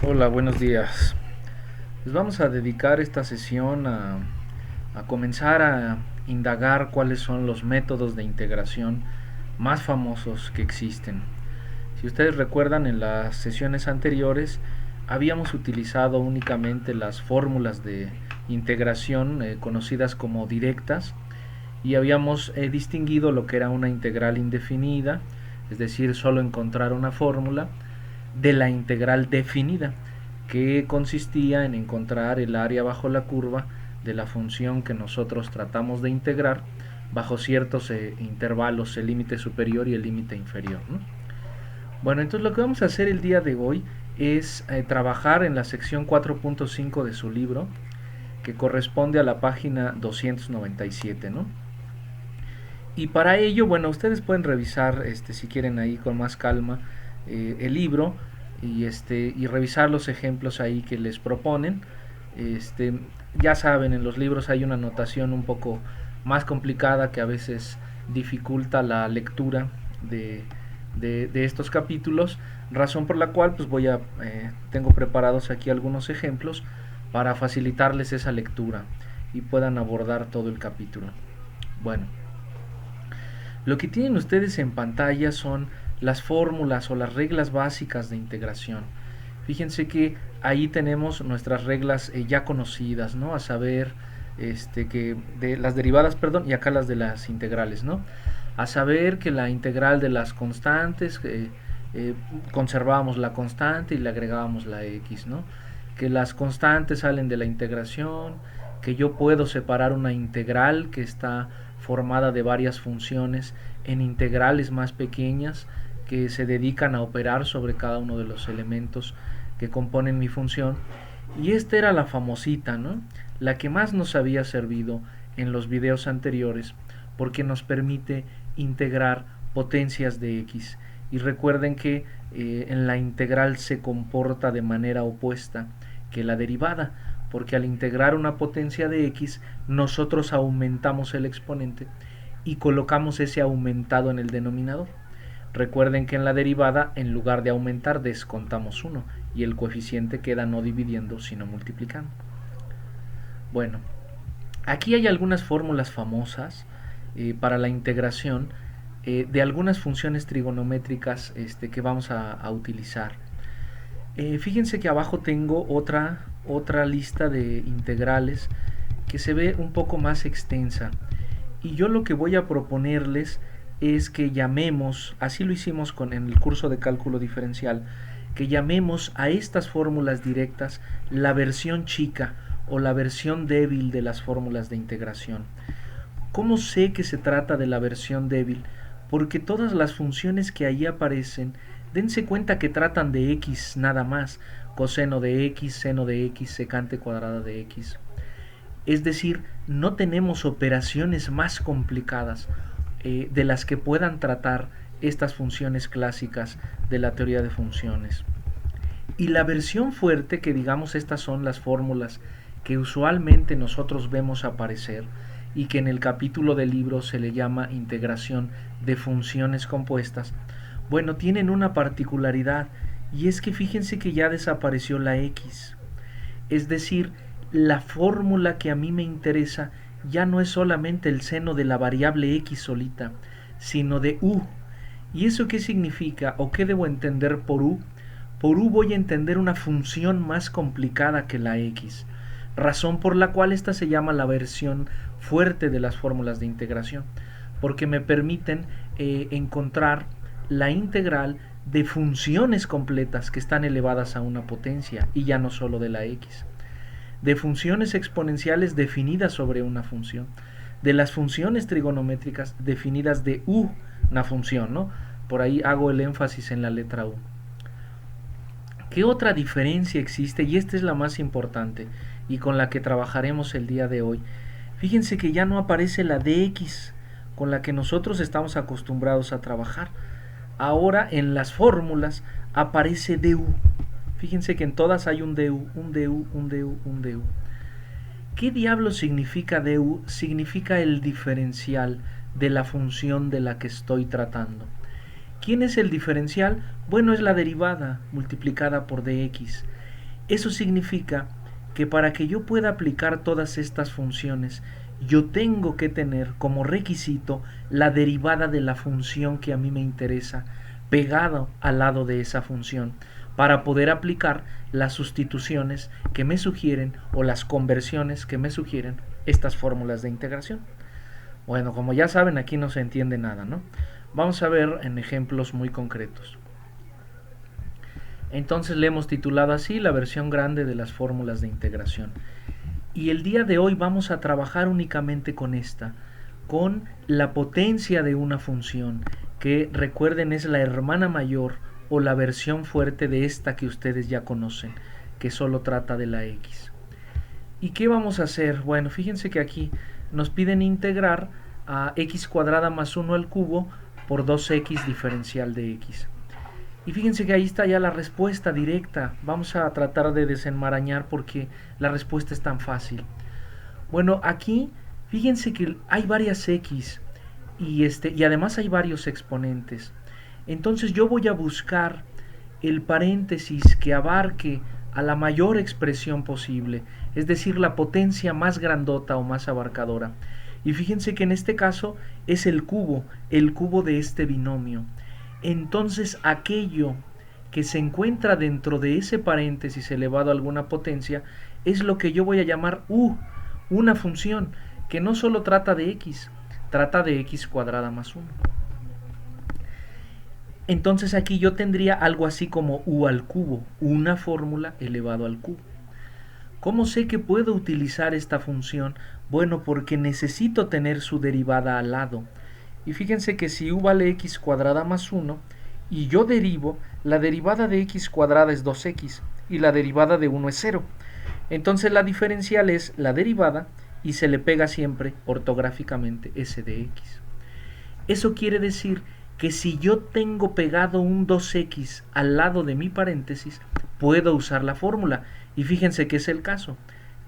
Hola, buenos días. Les vamos a dedicar esta sesión a comenzar a indagar cuáles son los métodos de integración más famosos que existen. Si ustedes recuerdan, en las sesiones anteriores habíamos utilizado únicamente las fórmulas de integración conocidas como directas y habíamos distinguido lo que era una integral indefinida, es decir, solo encontrar una fórmula, de la integral definida, que consistía en encontrar el área bajo la curva de la función que nosotros tratamos de integrar bajo ciertos intervalos, el límite superior y el límite inferior, ¿no? Bueno, entonces lo que vamos a hacer el día de hoy es trabajar en la sección 4.5 de su libro, que corresponde a la página 297, ¿no? Y para ello, bueno, ustedes pueden revisar, si quieren ahí con más calma, el libro y revisar los ejemplos ahí que les proponen. Este, ya saben, en los libros hay una notación un poco más complicada que a veces dificulta la lectura de estos capítulos, razón por la cual pues tengo preparados aquí algunos ejemplos para facilitarles esa lectura y puedan abordar todo el capítulo. Bueno, lo que tienen ustedes en pantalla son las fórmulas o las reglas básicas de integración. Fíjense que ahí tenemos nuestras reglas ya conocidas, ¿no? A saber, que de las derivadas, perdón, y acá las de las integrales, ¿no? A saber que la integral de las constantes, eh, conservábamos la constante y le agregábamos la x, ¿no? Que las constantes salen de la integración, que yo puedo separar una integral que está formada de varias funciones en integrales más pequeñas que se dedican a operar sobre cada uno de los elementos que componen mi función. Y esta era la famosita, ¿no? La que más nos había servido en los videos anteriores porque nos permite integrar potencias de x. Y recuerden que en la integral se comporta de manera opuesta que la derivada, porque al integrar una potencia de x, nosotros aumentamos el exponente y colocamos ese aumentado en el denominador. Recuerden que en la derivada, en lugar de aumentar, descontamos 1 y el coeficiente queda no dividiendo, sino multiplicando. Bueno, aquí hay algunas fórmulas famosas para la integración de algunas funciones trigonométricas que vamos a utilizar. Fíjense que abajo tengo otra lista de integrales que se ve un poco más extensa. Y yo lo que voy a proponerles es que llamemos, así lo hicimos en el curso de cálculo diferencial, que llamemos a estas fórmulas directas la versión chica o la versión débil de las fórmulas de integración. ¿Cómo sé que se trata de la versión débil? Porque todas las funciones que ahí aparecen, dense cuenta que tratan de x nada más, coseno de x, seno de x, secante cuadrada de x. Es decir, no tenemos operaciones más complicadas de las que puedan tratar estas funciones clásicas de la teoría de funciones. Y la versión fuerte, que digamos estas son las fórmulas que usualmente nosotros vemos aparecer y que en el capítulo del libro se le llama integración de funciones compuestas, bueno, tienen una particularidad, y es que fíjense que ya desapareció la x. Es decir, la fórmula que a mí me interesa ya no es solamente el seno de la variable x solita, sino de u. ¿Y eso qué significa o qué debo entender por u? Por u voy a entender una función más complicada que la x, razón por la cual esta se llama la versión fuerte de las fórmulas de integración, porque me permiten encontrar la integral de funciones completas que están elevadas a una potencia y ya no solo de la x, de funciones exponenciales definidas sobre una función, de las funciones trigonométricas definidas de una función, ¿no? Por ahí hago el énfasis en la letra u. ¿Qué otra diferencia existe? Y esta es la más importante y con la que trabajaremos el día de hoy. Fíjense que ya no aparece la dx con la que nosotros estamos acostumbrados a trabajar. Ahora en las fórmulas aparece du. Fíjense que en todas hay un du, un du, un du, un du. ¿Qué diablo significa du? Significa el diferencial de la función de la que estoy tratando. ¿Quién es el diferencial? Bueno, es la derivada multiplicada por dx. Eso significa que para que yo pueda aplicar todas estas funciones, yo tengo que tener como requisito la derivada de la función que a mí me interesa, pegado al lado de esa función, para poder aplicar las sustituciones que me sugieren o las conversiones que me sugieren estas fórmulas de integración. Bueno, como ya saben, aquí no se entiende nada, ¿no? Vamos a ver en ejemplos muy concretos. Entonces le hemos titulado así la versión grande de las fórmulas de integración. Y el día de hoy vamos a trabajar únicamente con esta, con la potencia de una función, que recuerden es la hermana mayor o la versión fuerte de esta que ustedes ya conocen, que solo trata de la x. ¿Y qué vamos a hacer? Bueno, fíjense que aquí nos piden integrar a x cuadrada más 1 al cubo por 2x diferencial de x. Y fíjense que ahí está ya la respuesta directa. Vamos a tratar de desenmarañar porque la respuesta es tan fácil. Bueno, aquí fíjense que hay varias x y además hay varios exponentes. Entonces yo voy a buscar el paréntesis que abarque a la mayor expresión posible, es decir, la potencia más grandota o más abarcadora. Y fíjense que en este caso es el cubo de este binomio. Entonces aquello que se encuentra dentro de ese paréntesis elevado a alguna potencia es lo que yo voy a llamar u, una función que no solo trata de x, trata de x cuadrada más 1. Entonces aquí yo tendría algo así como u al cubo, una fórmula elevado al cubo. ¿Cómo sé que puedo utilizar esta función? Bueno, porque necesito tener su derivada al lado. Y fíjense que si u vale x cuadrada más 1 y yo derivo, la derivada de x cuadrada es 2x y la derivada de 1 es 0. Entonces la diferencial es la derivada y se le pega siempre ortográficamente s de x. Eso quiere decir que si yo tengo pegado un 2x al lado de mi paréntesis, puedo usar la fórmula. Y fíjense que es el caso.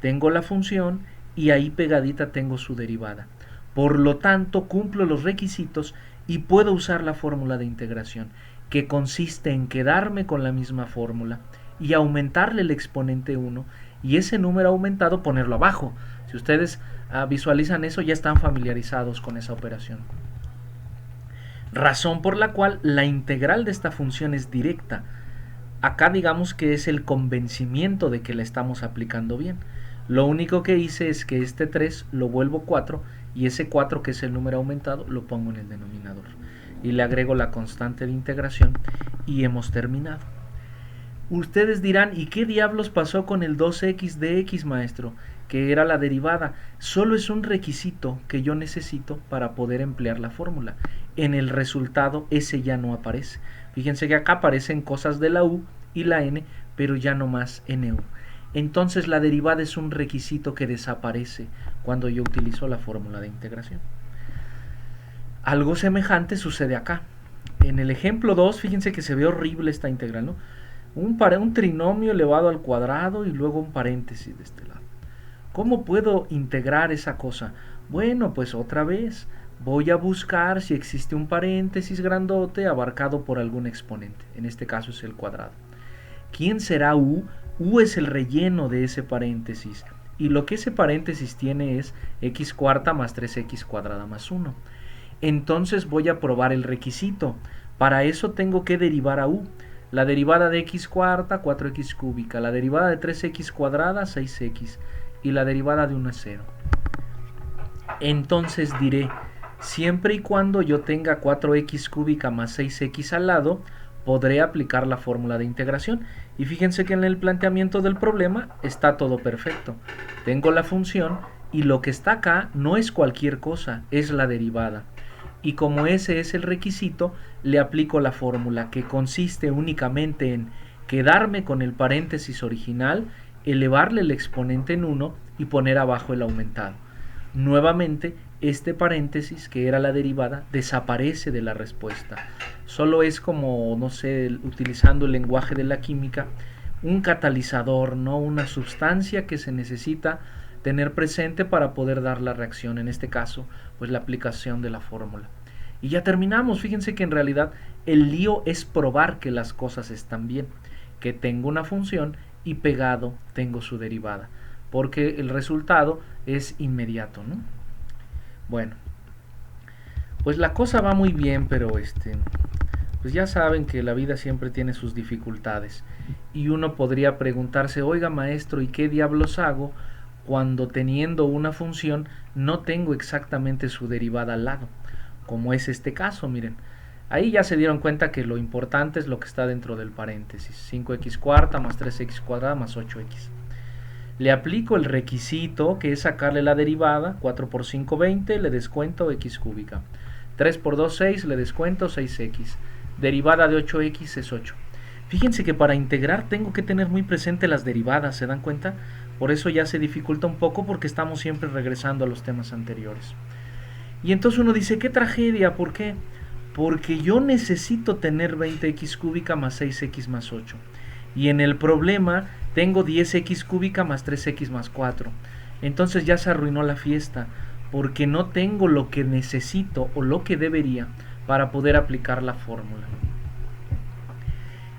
Tengo la función y ahí pegadita tengo su derivada. Por lo tanto, cumplo los requisitos y puedo usar la fórmula de integración, que consiste en quedarme con la misma fórmula y aumentarle el exponente 1 y ese número aumentado ponerlo abajo. Si ustedes visualizan eso, ya están familiarizados con esa operación. Razón por la cual la integral de esta función es directa. Acá digamos que es el convencimiento de que la estamos aplicando bien. Lo único que hice es que este 3 lo vuelvo 4 y ese 4, que es el número aumentado, lo pongo en el denominador. Y le agrego la constante de integración y hemos terminado. Ustedes dirán, ¿y qué diablos pasó con el 2x de x, maestro? Que era la derivada. Solo es un requisito que yo necesito para poder emplear la fórmula. En el resultado ese ya no aparece. Fíjense que acá aparecen cosas de la u y la n, pero ya no más nu. Entonces la derivada es un requisito que desaparece cuando yo utilizo la fórmula de integración. Algo semejante sucede acá. En el ejemplo 2, fíjense que se ve horrible esta integral, ¿no? Un trinomio elevado al cuadrado y luego un paréntesis de este lado. ¿Cómo puedo integrar esa cosa? Bueno, pues otra vez voy a buscar si existe un paréntesis grandote abarcado por algún exponente. En este caso es el cuadrado. ¿Quién será u? U es el relleno de ese paréntesis. Y lo que ese paréntesis tiene es x cuarta más 3x cuadrada más 1. Entonces voy a probar el requisito. Para eso tengo que derivar a u. La derivada de x cuarta, 4x cúbica. La derivada de 3x cuadrada, 6x. Y la derivada de 1 es 0. Entonces diré, siempre y cuando yo tenga 4x cúbica más 6x al lado, podré aplicar la fórmula de integración. Y fíjense que en el planteamiento del problema está todo perfecto. Tengo la función y lo que está acá no es cualquier cosa, es la derivada. Y como ese es el requisito, le aplico la fórmula, que consiste únicamente en quedarme con el paréntesis original, elevarle el exponente en 1 y poner abajo el aumentado. Nuevamente, este paréntesis, que era la derivada, desaparece de la respuesta. Solo es como, no sé, utilizando el lenguaje de la química, un catalizador, ¿no? Una sustancia que se necesita tener presente para poder dar la reacción, en este caso, pues la aplicación de la fórmula. Y ya terminamos. Fíjense que en realidad El lío es probar que las cosas están bien, que tengo una función y pegado tengo su derivada, porque el resultado es inmediato, ¿no? Bueno, pues la cosa va muy bien, pero pues ya saben que la vida siempre tiene sus dificultades. Y uno podría preguntarse, oiga maestro, ¿y qué diablos hago cuando teniendo una función no tengo exactamente su derivada al lado? Como es este caso, miren. Ahí ya se dieron cuenta que lo importante es lo que está dentro del paréntesis. 5x cuarta más 3x cuadrada más 8x. Le aplico el requisito, que es sacarle la derivada. 4 por 5, 20, le descuento x cúbica. 3 por 2, 6, le descuento 6x. Derivada de 8x es 8. Fíjense que para integrar tengo que tener muy presente las derivadas, ¿se dan cuenta? Por eso ya se dificulta un poco, porque estamos siempre regresando a los temas anteriores. Y entonces uno dice, qué tragedia, ¿por qué? Porque yo necesito tener 20x cúbica más 6x más 8. Y en el problema tengo 10x cúbica más 3x más 4. Entonces ya se arruinó la fiesta, porque no tengo lo que necesito o lo que debería para poder aplicar la fórmula.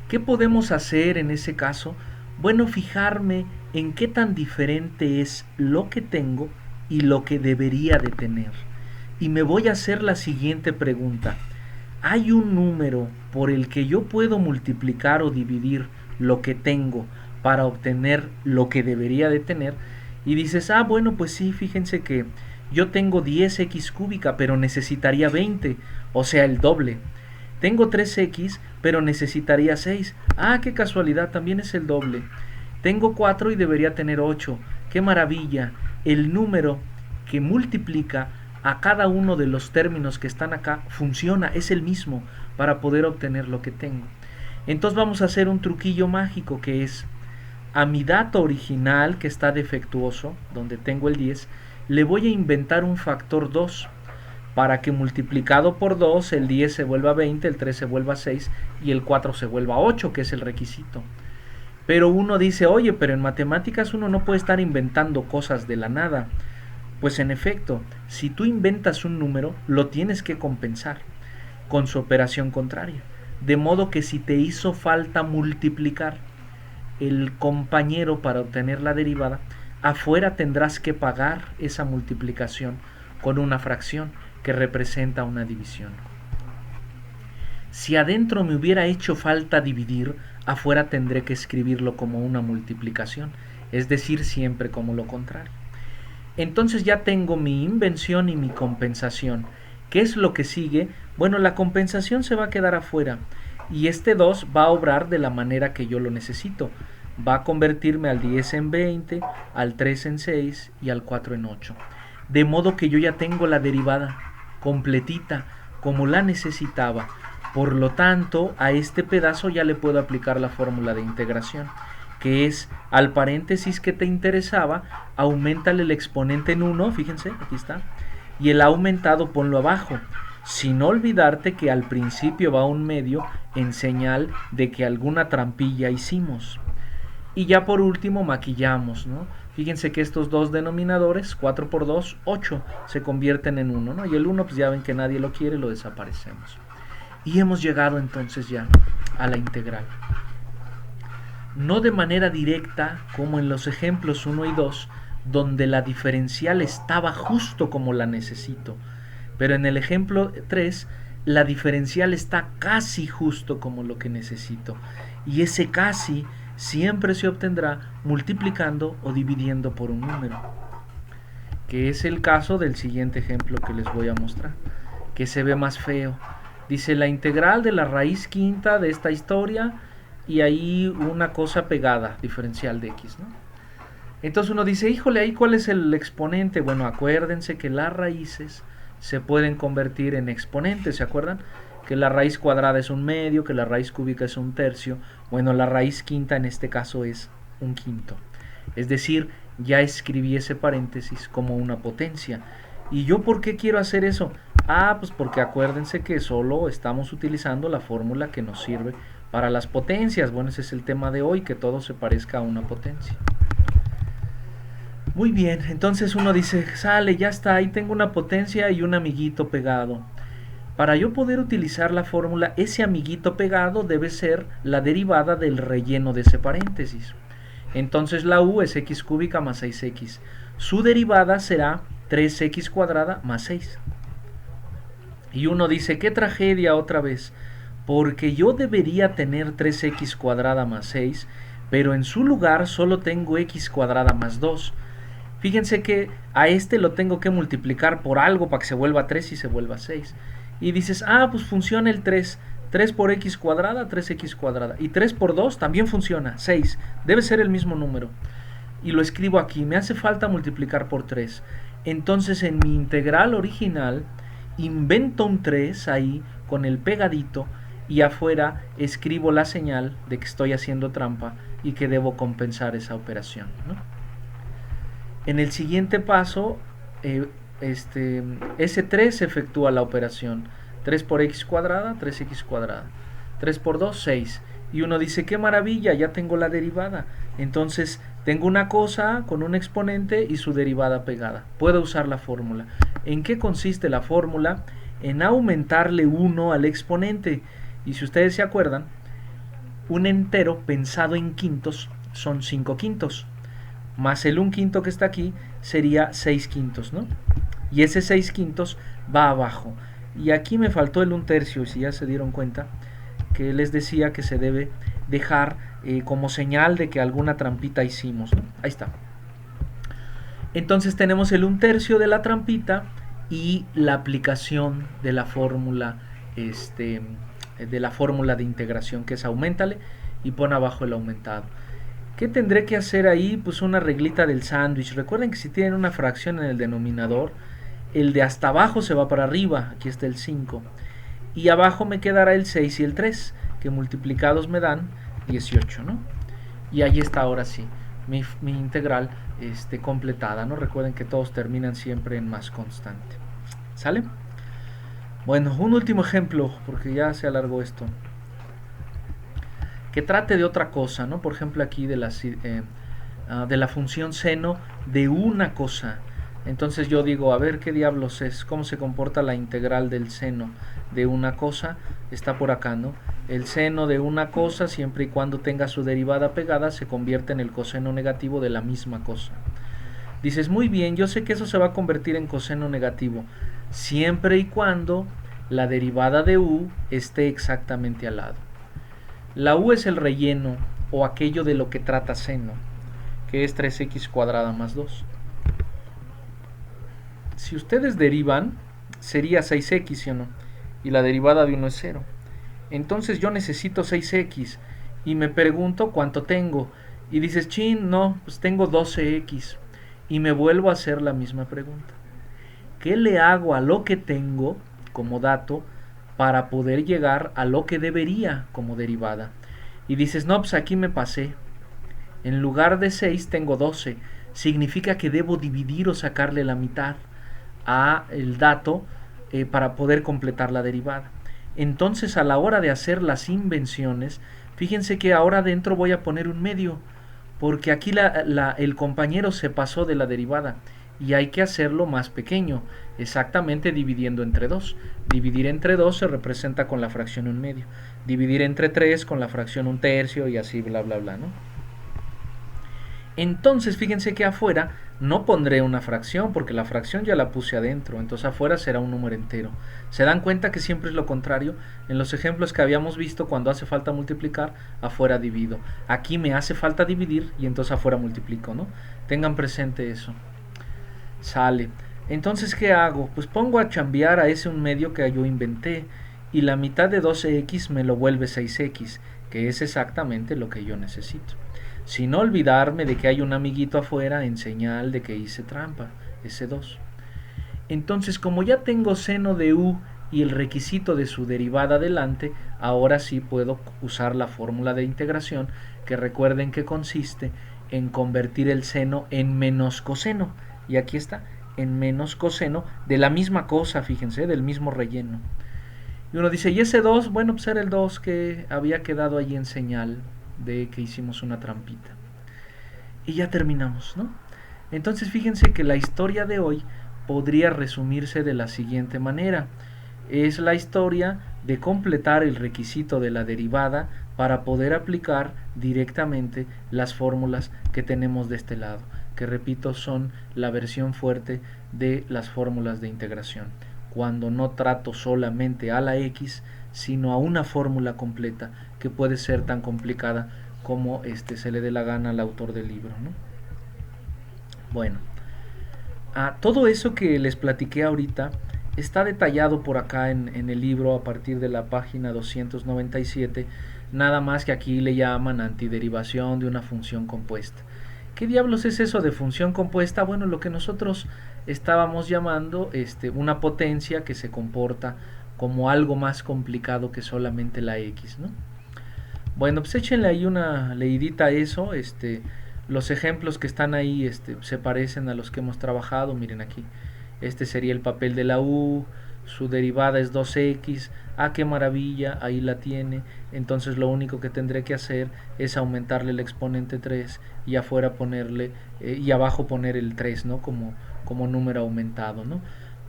¿Qué podemos hacer en ese caso? Bueno, fijarme en qué tan diferente es lo que tengo y lo que debería de tener. Y me voy a hacer la siguiente pregunta. ¿Hay un número por el que yo puedo multiplicar o dividir lo que tengo para obtener lo que debería de tener? Y dices, bueno, pues sí, fíjense que yo tengo 10x cúbica, pero necesitaría 20, o sea, el doble. Tengo 3x, pero necesitaría 6. Qué casualidad, también es el doble. Tengo 4 y debería tener 8. ¡Qué maravilla! El número que multiplica a cada uno de los términos que están acá funciona, es el mismo para poder obtener lo que tengo. Entonces vamos a hacer un truquillo mágico, que es a mi dato original, que está defectuoso, donde tengo el 10, le voy a inventar un factor 2 para que multiplicado por 2 el 10 se vuelva 20, el 3 se vuelva 6 y el 4 se vuelva 8, que es el requisito. Pero uno dice, oye, pero en matemáticas uno no puede estar inventando cosas de la nada. Pues en efecto, si tú inventas un número, lo tienes que compensar con su operación contraria. De modo que si te hizo falta multiplicar el compañero para obtener la derivada, afuera tendrás que pagar esa multiplicación con una fracción que representa una división. Si adentro me hubiera hecho falta dividir, afuera tendré que escribirlo como una multiplicación, es decir, siempre como lo contrario. Entonces ya tengo mi invención y mi compensación. ¿Qué es lo que sigue? Bueno, la compensación se va a quedar afuera y este 2 va a obrar de la manera que yo lo necesito. Va a convertirme al 10 en 20, al 3 en 6 y al 4 en 8. De modo que yo ya tengo la derivada completita como la necesitaba. Por lo tanto, a este pedazo ya le puedo aplicar la fórmula de integración, que es al paréntesis que te interesaba, aumentale el exponente en 1, fíjense, aquí está, y el aumentado ponlo abajo, sin olvidarte que al principio va un medio en señal de que alguna trampilla hicimos. Y ya por último maquillamos, ¿no? Fíjense que estos dos denominadores, 4 por 2, 8, se convierten en 1, ¿no? Y el 1, pues ya ven que nadie lo quiere, lo desaparecemos. Y hemos llegado entonces ya a la integral. No de manera directa como en los ejemplos 1 y 2, donde la diferencial estaba justo como la necesito, pero en el ejemplo 3 la diferencial está casi justo como lo que necesito, y ese casi siempre se obtendrá multiplicando o dividiendo por un número, que es el caso del siguiente ejemplo que les voy a mostrar, que se ve más feo. Dice la integral de la raíz quinta de esta historia y ahí una cosa pegada, diferencial de x, ¿no? Entonces uno dice, híjole, ahí ¿cuál es el exponente? Bueno, acuérdense que las raíces se pueden convertir en exponentes, ¿se acuerdan? Que la raíz cuadrada es un medio, que la raíz cúbica es un tercio. Bueno, la raíz quinta en este caso es un quinto. Es decir, ya escribí ese paréntesis como una potencia. ¿Y yo por qué quiero hacer eso? Pues porque acuérdense que solo estamos utilizando la fórmula que nos sirve para las potencias. Bueno, ese es el tema de hoy, que todo se parezca a una potencia. Muy bien, entonces uno dice, sale, ya está, ahí tengo una potencia y un amiguito pegado. Para yo poder utilizar la fórmula, ese amiguito pegado debe ser la derivada del relleno de ese paréntesis. Entonces la u es x cúbica más 6x. Su derivada será 3x cuadrada más 6. Y uno dice, qué tragedia otra vez, porque yo debería tener 3x cuadrada más 6, pero en su lugar solo tengo x cuadrada más 2. Fíjense que a este lo tengo que multiplicar por algo para que se vuelva 3 y se vuelva 6. Y dices, pues funciona el 3. 3 por x cuadrada, 3x cuadrada. Y 3 por 2 también funciona, 6. Debe ser el mismo número. Y lo escribo aquí, me hace falta multiplicar por 3. Entonces en mi integral original invento un 3 ahí con el pegadito y afuera escribo la señal de que estoy haciendo trampa y que debo compensar esa operación, ¿no? En el siguiente paso, ese 3 efectúa la operación. 3 por x cuadrada, 3x cuadrada. 3 por 2, 6. Y uno dice, qué maravilla, ya tengo la derivada. Entonces, tengo una cosa con un exponente y su derivada pegada. Puedo usar la fórmula. ¿En qué consiste la fórmula? En aumentarle 1 al exponente. Y si ustedes se acuerdan, un entero pensado en quintos son 5 quintos. Más el 1 quinto que está aquí sería 6 quintos, ¿no? Y ese 6 quintos va abajo. Y aquí me faltó el 1 tercio, si ya se dieron cuenta, que les decía que se debe dejar como señal de que alguna trampita hicimos, ¿no? Ahí está. Entonces tenemos el 1 tercio de la trampita y la aplicación de la fórmula de integración, que es aumentale y pon abajo el aumentado. ¿Qué tendré que hacer ahí? Pues una reglita del sándwich. Recuerden que si tienen una fracción en el denominador, el de hasta abajo se va para arriba. Aquí está el 5. Y abajo me quedará el 6 y el 3, que multiplicados me dan 18, ¿no? Y ahí está ahora sí, mi integral completada, ¿no? Recuerden que todos terminan siempre en más constante. ¿Sale? Bueno, un último ejemplo, porque ya se alargó esto. Que trate de otra cosa, ¿no? Por ejemplo, aquí de la función seno de una cosa. Entonces yo digo, a ver qué diablos es, cómo se comporta la integral del seno de una cosa. Está por acá, ¿no? El seno de una cosa, siempre y cuando tenga su derivada pegada, se convierte en el coseno negativo de la misma cosa. Dices, muy bien, yo sé que eso se va a convertir en coseno negativo, siempre y cuando la derivada de u esté exactamente al lado. La u es el relleno o aquello de lo que trata seno, que es 3x cuadrada más 2. Si ustedes derivan, sería 6x, ¿sí o no? Y la derivada de 1 es 0. Entonces yo necesito 6x y me pregunto cuánto tengo. Y dices, chin, no, pues tengo 12x. Y me vuelvo a hacer la misma pregunta. ¿Qué le hago a lo que tengo como dato para poder llegar a lo que debería como derivada? Y dices, no, pues aquí me pasé. En lugar de 6 tengo 12. Significa que debo dividir o sacarle la mitad a el dato para poder completar la derivada. Entonces a la hora de hacer las invenciones, fíjense que ahora dentro voy a poner un medio, porque aquí el compañero se pasó de la derivada y hay que hacerlo más pequeño, exactamente dividiendo entre 2. Dividir entre 2 se representa con la fracción 1 medio. Dividir entre 3 con la fracción 1 tercio y así bla bla bla, ¿no? Entonces fíjense que afuera no pondré una fracción porque la fracción ya la puse adentro, entonces afuera será un número entero. ¿Se dan cuenta que siempre es lo contrario? En los ejemplos que habíamos visto, cuando hace falta multiplicar, afuera divido. Aquí me hace falta dividir y entonces afuera multiplico, ¿no? Tengan presente eso. Sale. Entonces, ¿qué hago? Pues pongo a chambear a ese 1 medio que yo inventé y la mitad de 12x me lo vuelve 6x, que es exactamente lo que yo necesito. Sin olvidarme de que hay un amiguito afuera en señal de que hice trampa, ese 2. Entonces, como ya tengo seno de u y el requisito de su derivada adelante, ahora sí puedo usar la fórmula de integración, que recuerden que consiste en convertir el seno en menos coseno. Y aquí está, en menos coseno de la misma cosa, fíjense, del mismo relleno. Y uno dice, ¿y ese 2? Bueno, pues era el 2 que había quedado allí en señal de que hicimos una trampita. Y ya terminamos, ¿no? Entonces fíjense que la historia de hoy podría resumirse de la siguiente manera. es la historia de completar el requisito de la derivada para poder aplicar directamente las fórmulas que tenemos de este lado, que repito son la versión fuerte de las fórmulas de integración, cuando no trato solamente a la x, sino a una fórmula completa que puede ser tan complicada como se le dé la gana al autor del libro, ¿no? Bueno, todo eso que les platiqué ahorita está detallado por acá en el libro a partir de la página 297, nada más que aquí le llaman antiderivación de una función compuesta. ¿Qué diablos es eso de función compuesta? Bueno, lo que nosotros estábamos llamando una potencia que se comporta como algo más complicado que solamente la x, ¿no? Bueno, pues échenle ahí una leidita a eso, los ejemplos que están ahí se parecen a los que hemos trabajado, miren aquí, este sería el papel de la u, su derivada es 2x, qué maravilla, ahí la tiene, entonces lo único que tendré que hacer es aumentarle el exponente 3 y afuera ponerle, y abajo poner el 3, ¿no? Como número aumentado, ¿no?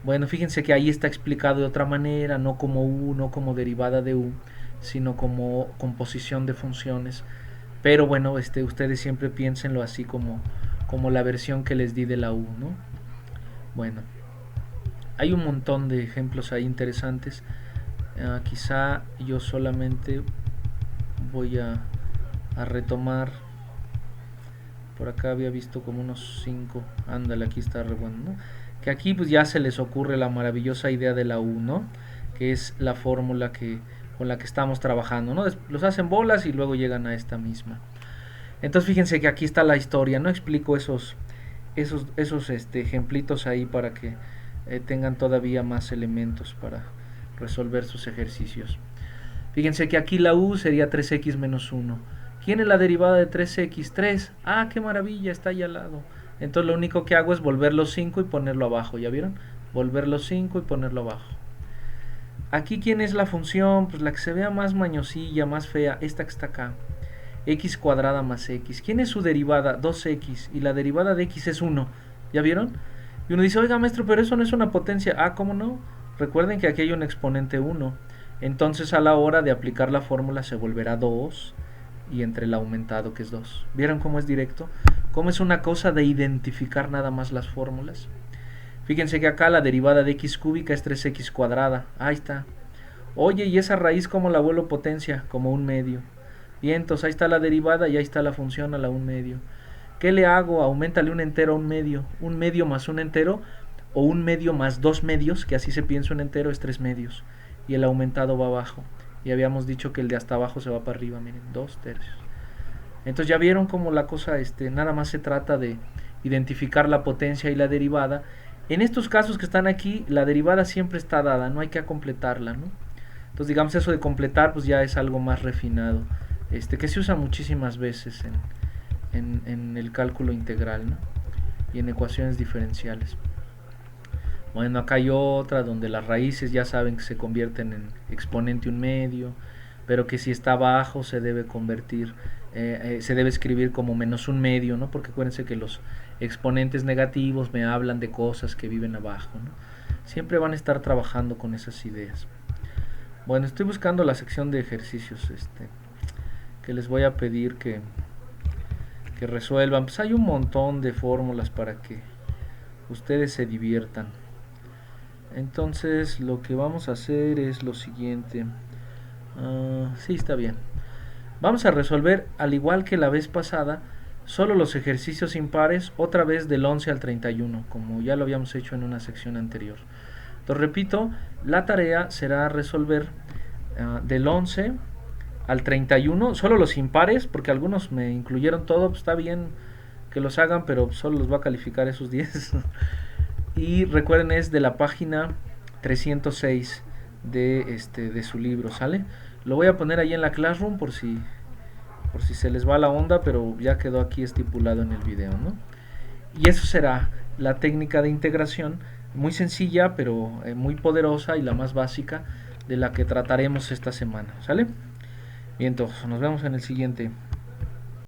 Bueno, fíjense que ahí está explicado de otra manera, no como u, no como derivada de u, sino como composición de funciones. Pero bueno, ustedes siempre piénsenlo así como la versión que les di de la u, ¿no? Bueno, hay un montón de ejemplos ahí interesantes. Quizá yo solamente voy a retomar. Por acá había visto como unos 5. Ándale, aquí está re bueno, ¿no? Que aquí pues ya se les ocurre la maravillosa idea de la u, ¿no? Que es la fórmula con la que estamos trabajando, ¿no? Los hacen bolas y luego llegan a esta misma. Entonces fíjense que aquí está la historia, no explico esos ejemplitos ahí para que tengan todavía más elementos para resolver sus ejercicios. Fíjense que aquí la u sería 3x menos 1. ¿Quién es la derivada de 3x? 3. Qué maravilla, está ahí al lado. Entonces lo único que hago es volver los 5 y ponerlo abajo, ¿ya vieron? Volver los 5 y ponerlo abajo. Aquí, ¿quién es la función? Pues la que se vea más mañosilla, más fea, esta que está acá. X cuadrada más x. ¿Quién es su derivada? 2x. Y la derivada de x es 1. ¿Ya vieron? Y uno dice, oiga maestro, pero eso no es una potencia. ¿Cómo no? Recuerden que aquí hay un exponente 1. Entonces a la hora de aplicar la fórmula se volverá 2 y entre el aumentado que es 2. ¿Vieron cómo es directo? ¿Cómo es una cosa de identificar nada más las fórmulas? Fíjense que acá la derivada de x cúbica es 3x cuadrada. Ahí está. Oye, ¿y esa raíz cómo la vuelvo potencia? Como 1/2. Bien, entonces ahí está la derivada y ahí está la función a la 1/2. ¿Qué le hago? Auméntale un entero a 1/2. 1/2 más un entero o 1/2 más 2/2, que así se piensa un entero, es 3/2. Y el aumentado va abajo. Y habíamos dicho que el de hasta abajo se va para arriba, miren, 2/3. Entonces ya vieron cómo la cosa nada más se trata de identificar la potencia y la derivada. En estos casos que están aquí, la derivada siempre está dada, no hay que completarla, ¿no? Entonces digamos eso de completar pues ya es algo más refinado, que se usa muchísimas veces en el cálculo integral, ¿no? Y en ecuaciones diferenciales. Bueno, acá hay otra donde las raíces ya saben que se convierten en exponente 1/2, pero que si está abajo se debe convertir, se debe escribir como menos 1/2, ¿no? Porque acuérdense que los exponentes negativos me hablan de cosas que viven abajo, ¿no? Siempre van a estar trabajando con esas ideas. Bueno, estoy buscando la sección de ejercicios que les voy a pedir que resuelvan. Pues hay un montón de fórmulas para que ustedes se diviertan. Entonces lo que vamos a hacer es lo siguiente. Sí, está bien. Vamos a resolver, al igual que la vez pasada, solo los ejercicios impares, otra vez del 11 al 31, como ya lo habíamos hecho en una sección anterior. Entonces repito, la tarea será resolver del 11 al 31, solo los impares, porque algunos me incluyeron todo, pues está bien que los hagan, pero solo los va a calificar esos 10. Y recuerden, es de la página 306 de su libro, ¿sale? Lo voy a poner ahí en la Classroom por si se les va la onda, pero ya quedó aquí estipulado en el video, ¿no? Y eso será la técnica de integración, muy sencilla, pero muy poderosa y la más básica de la que trataremos esta semana, ¿sale? Bien, entonces nos vemos en el siguiente.